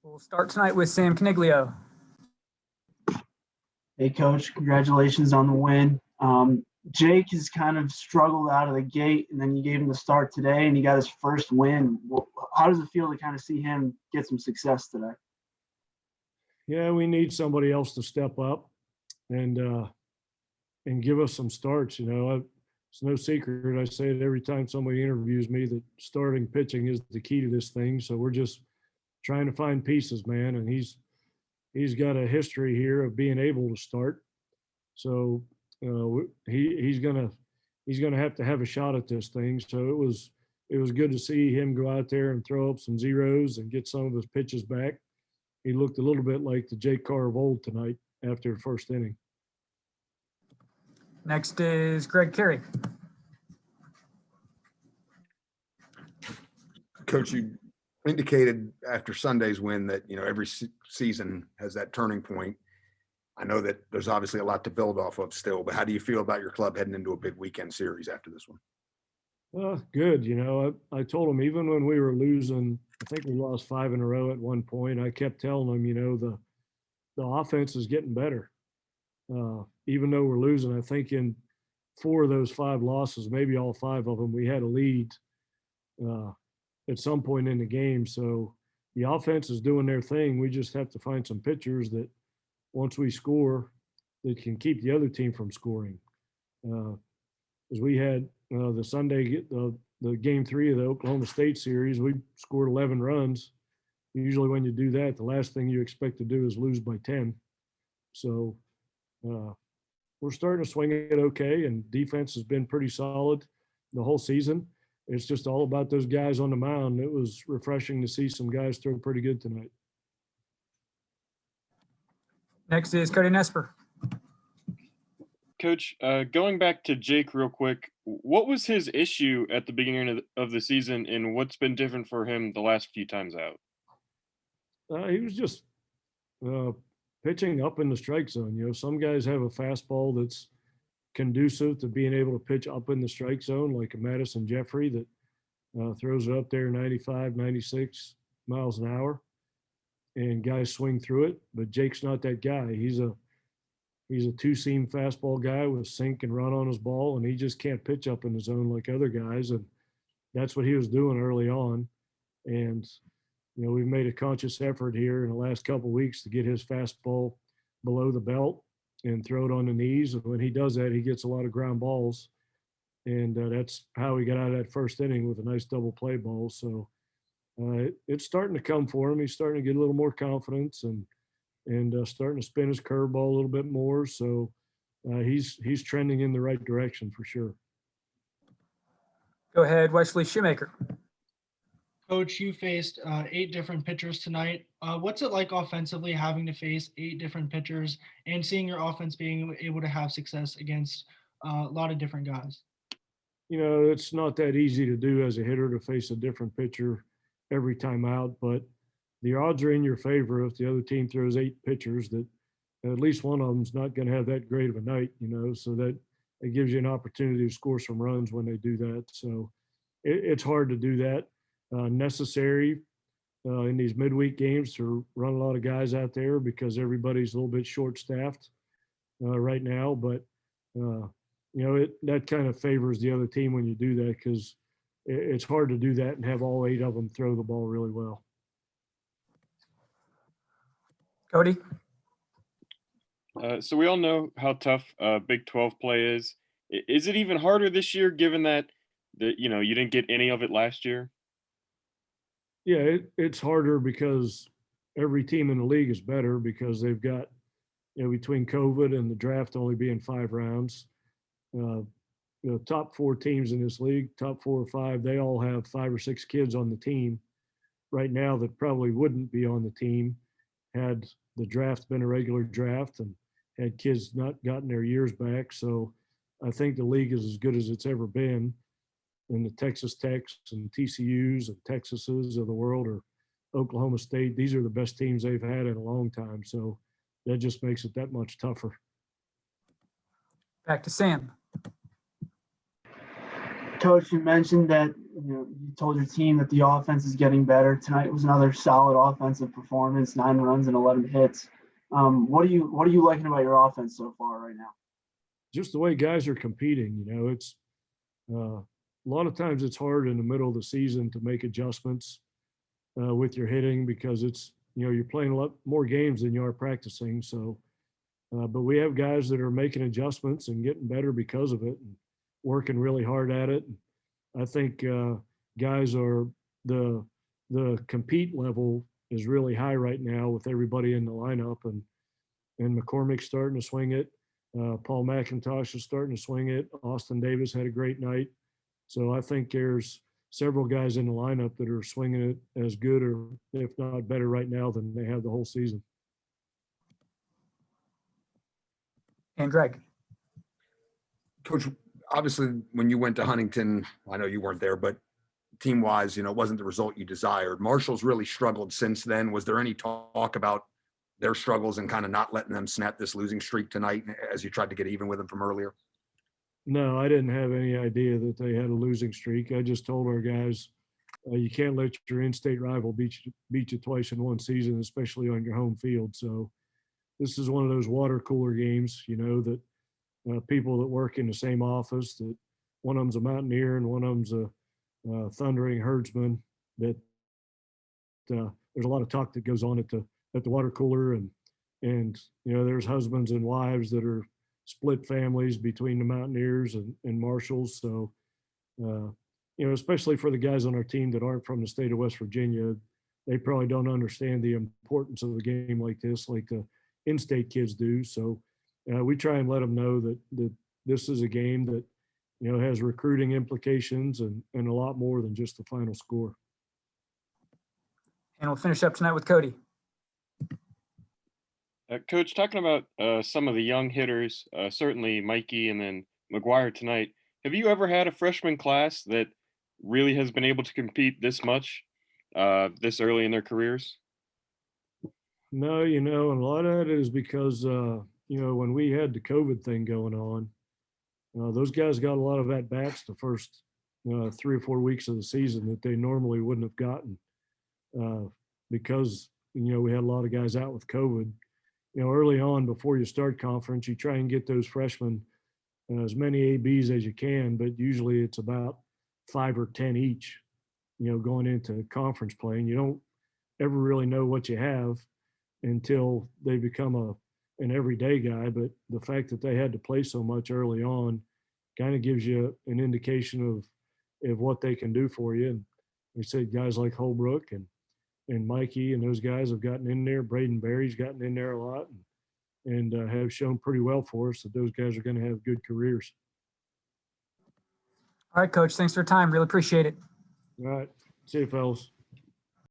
We'll start tonight with Sam Coniglio. Hey, Coach, congratulations on the win. Jake has kind of struggled out of the gate, and then you gave him the start today, and he got his first win. How does it feel to kind of see him get some success today? Yeah, we need somebody else to step up and give us some starts. It's no secret. I say it every time somebody interviews me that starting pitching is the key to this thing. So we're just trying to find pieces, man. And he's got a history here of being able to start. So he's gonna have a shot at this thing. So it was good to see him go out there and throw up some zeros and get some of his pitches back. He looked a little bit like the Jake Carr of old tonight after the first inning. Next is Greg Carey. Coach, you indicated after Sunday's win that, every season has that turning point. I know that there's obviously a lot to build off of still, but how do you feel about your club heading into a big weekend series after this one? Good. I told him even when we were losing, I think we lost 5 in a row at one point. I kept telling him, the offense is getting better. Even though we're losing, I think in 4 of those 5 losses, maybe all 5 of them, we had a lead at some point in the game. So the offense is doing their thing. We just have to find some pitchers that once we score, that can keep the other team from scoring. Because we had the Sunday, the game 3 of the Oklahoma State series, we scored 11 runs. Usually when you do that, the last thing you expect to do is lose by 10. So we're starting to swing it okay, and defense has been pretty solid the whole season. It's just all about those guys on the mound. It was refreshing to see some guys throw pretty good tonight. Next is Cody Nesper. Coach, going back to Jake real quick, what was his issue at the beginning of the season, and what's been different for him the last few times out? He was just pitching up in the strike zone. Some guys have a fastball that's conducive to being able to pitch up in the strike zone, like a Madison Jeffrey that throws it up there 95, 96 miles an hour, and guys swing through it. But Jake's not that guy. He's a 2-seam fastball guy with sink and run on his ball, and he just can't pitch up in the zone like other guys. And that's what he was doing early on. And we've made a conscious effort here in the last couple of weeks to get his fastball below the belt and throw it on the knees. And when he does that, he gets a lot of ground balls. And that's how he got out of that first inning with a nice double play ball. So it's starting to come for him. He's starting to get a little more confidence and starting to spin his curveball a little bit more. So he's trending in the right direction for sure. Go ahead, Wesley Shoemaker. Coach, you faced 8 different pitchers tonight. What's it like offensively having to face 8 different pitchers and seeing your offense being able to have success against a lot of different guys? It's not that easy to do as a hitter to face a different pitcher every time out, but the odds are in your favor if the other team throws 8 pitchers that at least one of them's not going to have that great of a night, so that it gives you an opportunity to score some runs when they do that. So it's hard to do that. Necessary in these midweek games to run a lot of guys out there because everybody's a little bit short-staffed right now. But that kind of favors the other team when you do that because it's hard to do that and have all 8 of them throw the ball really well. Cody. So we all know how tough Big 12 play is. Is it even harder this year, given that you didn't get any of it last year? Yeah, it's harder because every team in the league is better because they've got, between COVID and the draft only being 5 rounds, top 4 teams in this league, top 4 or 5, they all have 5 or 6 kids on the team right now that probably wouldn't be on the team had the draft been a regular draft and had kids not gotten their years back. So I think the league is as good as it's ever been. And the Texas Techs and TCUs and Texases of the world, or Oklahoma State, these are the best teams they've had in a long time. So that just makes it that much tougher. Back to Sam. Coach, you mentioned that you told your team that the offense is getting better. Tonight was another solid offensive performance, 9 runs and 11 hits. What are you liking about your offense so far right now? Just the way guys are competing. It's a lot of times it's hard in the middle of the season to make adjustments with your hitting because you're playing a lot more games than you are practicing. So, but we have guys that are making adjustments and getting better because of it and working really hard at it. I think guys are the compete level is really high right now with everybody in the lineup, and McCormick's starting to swing it. Paul McIntosh is starting to swing it. Austin Davis had a great night. So I think there's several guys in the lineup that are swinging it as good or if not better right now than they have the whole season. And Greg. Coach, obviously, when you went to Huntington, I know you weren't there, but team-wise, it wasn't the result you desired. Marshall's really struggled since then. Was there any talk about their struggles and kind of not letting them snap this losing streak tonight as you tried to get even with them from earlier? No, I didn't have any idea that they had a losing streak. I just told our guys, you can't let your in-state rival beat you twice in one season, especially on your home field. So this is one of those water cooler games, that people that work in the same office, that one of them's a Mountaineer and one of them's a thundering herdsman, that there's a lot of talk that goes on at the water cooler, and there's husbands and wives that are split families between the Mountaineers and Marshalls. So especially for the guys on our team that aren't from the state of West Virginia, they probably don't understand the importance of a game like this, like the in-state kids do. So we try and let them know that this is a game that has recruiting implications and a lot more than just the final score. And we'll finish up tonight with Cody. Coach, talking about some of the young hitters, certainly Mikey and then McGuire tonight. Have you ever had a freshman class that really has been able to compete this much this early in their careers? No, and a lot of that is because, when we had the COVID thing going on, those guys got a lot of at-bats the first 3 or 4 weeks of the season that they normally wouldn't have gotten because, we had a lot of guys out with COVID. Early on before you start conference, you try and get those freshmen as many ABs as you can, but usually it's about 5 or 10 each, going into conference play. And you don't ever really know what you have until they become an everyday guy. But the fact that they had to play so much early on kind of gives you an indication of what they can do for you. And we said guys like Holbrook and Mikey and those guys have gotten in there. Braden Berry's gotten in there a lot and have shown pretty well for us that those guys are going to have good careers. All right, Coach. Thanks for your time. Really appreciate it. All right. See you, fellas.